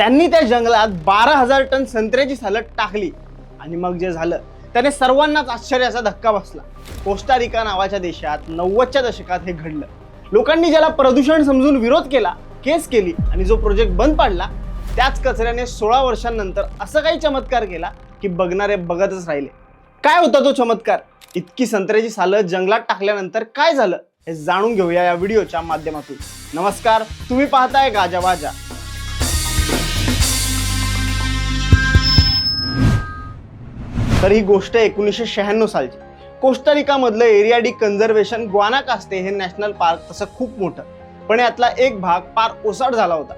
त्यांनी त्या जंगलात 12,000 टन संत्र्याची सालं टाकली आणि मग जे झालं त्याने सर्वांनाच आश्चर्याचा धक्का बसला। कोस्टारिका नावाच्या देशात 90च्या दशकात हे घडलं। लोकांनी ज्याला प्रदूषण समजून विरोध केला, केस केली आणि जो प्रोजेक्ट बंद पाडला, त्याच कचऱ्याने 16 वर्षांनंतर असं काही चमत्कार केला की बघणारे बघतच राहिले। काय होता तो चमत्कार? इतकी संत्र्याची सालं जंगलात टाकल्यानंतर काय झालं हे जाणून घेऊया या व्हिडिओच्या माध्यमातून। नमस्कार, तुम्ही पाहताय गाजावाजा। तर ही गोष्ट 1996 सालची। कोस्टारिका मधलं एरिया डी कन्झर्वेशन ग्वानाकास्टे हे नॅशनल पार्क तसं खूप मोठं, पण यातला एक भाग पार ओसाड झाला होता।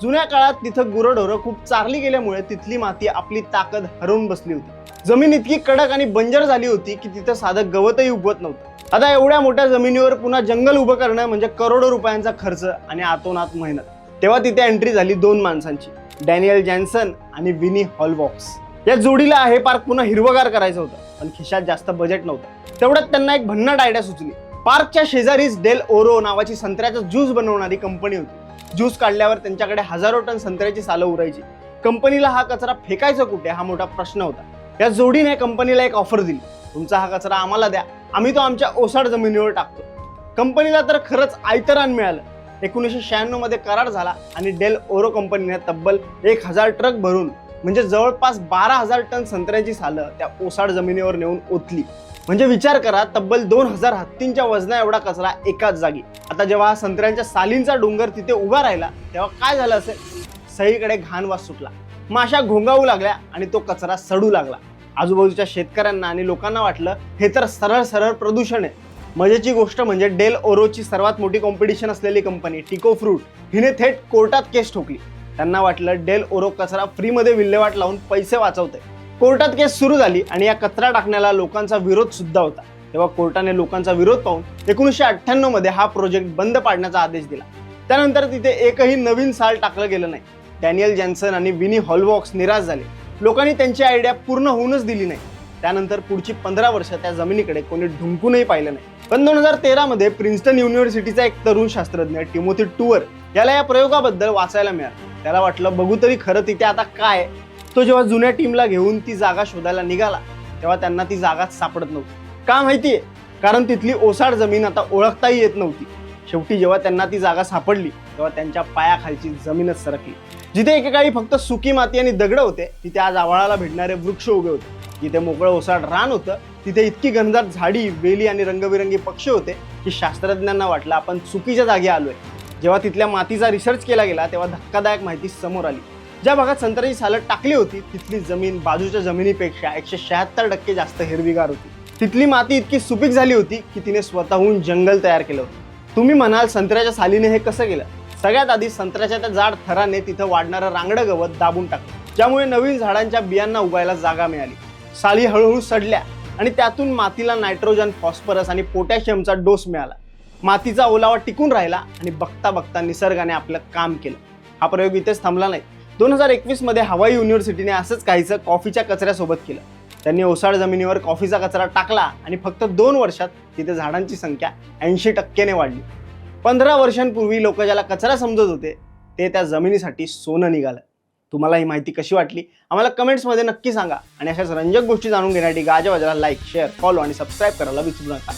जुन्या काळात तिथं गुरंढोरं खूप चारली गेल्यामुळे तिथली माती आपली ताकद हरवून बसली होती। जमीन इतकी कडक आणि बंजर झाली होती की तिथं साधं गवतही उगवत नव्हतं। आता एवढ्या मोठ्या जमिनीवर पुन्हा जंगल उभं करणं म्हणजे करोडो रुपयांचा खर्च आणि आतोनात मेहनत। तेव्हा तिथे एंट्री झाली दोन माणसांची, डॅनियल जॅन्सन आणि विनी हॉलवॉक्स। या जोडीला हे पार्क पुन्हा हिरवगार करायचं होतं, पण खिशात जास्त बजेट नव्हतं। तेवढ्यात त्यांना एक भन्नाट आयडिया सुचली। पार्कच्या शेजारीच डेल ओरो नावाची संत्र्याचा ज्यूस बनवणारी कंपनी होती। ज्यूस काढल्यावर त्यांच्याकडे हजारो टन संत्र्याची सालं उरायची। कंपनीला हा कचरा फेकायचा कुठे हा मोठा प्रश्न होता। या जोडीने कंपनीला एक ऑफर दिली, तुमचा हा कचरा आम्हाला द्या, आम्ही तो आमच्या ओसाड जमिनीवर टाकतो। कंपनीला तर खरंच आयतरान मिळालं। 1996 मध्ये करार झाला आणि डेल ओरो कंपनीने तब्बल 1000 ट्रक भरून म्हणजे जवळपास 12,000 टन संत्र्याची सालं त्या ओसाड जमिनीवर नेऊन ओतली। म्हणजे विचार करा, तब्बल 2000 हत्तींच्या वजना एवढा कचरा एकाच जागी। आता जेव्हा संत्र्यांच्या सालींचा डोंगर तिथे उभा राहिला तेव्हा काय झालं असेल? सगळीकडे घाण वास सुटला, माशा घोंगावू लागल्या आणि तो कचरा सडू लागला। आजूबाजूच्या शेतकऱ्यांना आणि लोकांना वाटलं हे तर सरळ सरळ प्रदूषण आहे। मजेची गोष्ट म्हणजे डेल ओरोची सर्वात मोठी कॉम्पिटिशन असलेली कंपनी टिको फ्रूट हिने थेट कोर्टात केस ठोकली। त्यांना वाटलं डेल ओरो कचरा फ्रीमध्ये विल्हेवाट लावून पैसे वाचवते। कोर्टात केस सुरू झाली आणि या कचरा टाकण्याला लोकांचा विरोध सुद्धा होता। तेव्हा कोर्टाने लोकांचा विरोध पाहून 1998 मध्ये हा प्रोजेक्ट बंद पाडण्याचा आदेश दिला। त्यानंतर तिथे एकही नवीन साल टाकलं गेलं नाही। डॅनियल जॅन्सन आणि विनी हॉलवॉक्स निराश झाले। लोकांनी त्यांची आयडिया पूर्ण होऊनच दिली नाही। त्यानंतर पुढची 15 वर्ष त्या जमिनीकडे कोणी ढुंकूनही पाहिलं नाही। पण 2013 मध्ये प्रिन्स्टन युनिव्हर्सिटीचा एक तरुण शास्त्रज्ञ टिमोथी टूअर याला या प्रयोगाबद्दल वाचायला मिळालं। त्याला वाटलं बघू तरी खरं तिथे आता काय। तो जेव्हा जुन्या टीमला घेऊन ती जागा शोधायला निघाला तेव्हा त्यांना ती जागाच सापडत नव्हती। का माहितीये? कारण तिथली ओसाड जमीन आता ओळखताही येत नव्हती। शेवटी जेव्हा त्यांना ती जागा सापडली तेव्हा त्यांच्या पायाखालची जमीनच सरकली। जिथे एकेकाळी फक्त सुकी माती आणि दगड होते, तिथे आज आभाळाला भेटणारे वृक्ष उभे होते। जिथे मोकळं ओसाड रान होतं, तिथे इतकी घनदाट झाडी, वेली आणि रंगबिरंगी पक्षी होते की शास्त्रज्ञांना वाटलं आपण चुकीच्या जागी आलोय। जेव्हा तिथल्या मातीचा रिसर्च केला गेला तेव्हा धक्कादायक माहिती समोर आली। ज्या भागात संत्र्याची सालं टाकली होती तिथली जमीन बाजूच्या जमिनीपेक्षा 176% जास्त हिरवीगार होती। तिथली माती इतकी सुपीक झाली होती की तिने स्वतःहून जंगल तयार केलं होतं। तुम्ही म्हणाल संत्र्याच्या सालीने हे कसं केलं? सगळ्यात आधी संत्र्याच्या त्या जाड थराने तिथं वाढणारं रांगडं गवत दाबून टाकलं, ज्यामुळे नवीन झाडांच्या बियांना उगायला जागा मिळाली। साली हळूहळू सडल्या आणि त्यातून मातीला नायट्रोजन, फॉस्फरस आणि पोटॅशियमचा डोस मिळाला। मातीचा ओलावा टिकून राहिला आणि बघता बघता निसर्गाने आपलं काम केलं। हा प्रयोग इथेच थांबला नाही। 2021 मध्ये हवाई युनिव्हर्सिटीने असंच काहीचं कॉफीच्या कचऱ्यासोबत केलं। त्यांनी ओसाड जमिनीवर कॉफीचा कचरा टाकला आणि फक्त 2 वर्षात तिथे झाडांची संख्या 80% वाढली। 15 वर्षांपूर्वी लोक ज्याला कचरा समजत होते ते त्या जमिनीसाठी सोनं निघालं। तुम्हाला ही माहिती कशी वाटली आम्हाला कमेंट्समध्ये नक्की सांगा आणि अशाच रंजक गोष्टी जाणून घेण्यासाठी गाजावाजाला लाईक, शेअर, फॉलो आणि सबस्क्राईब करायला विसरू नका।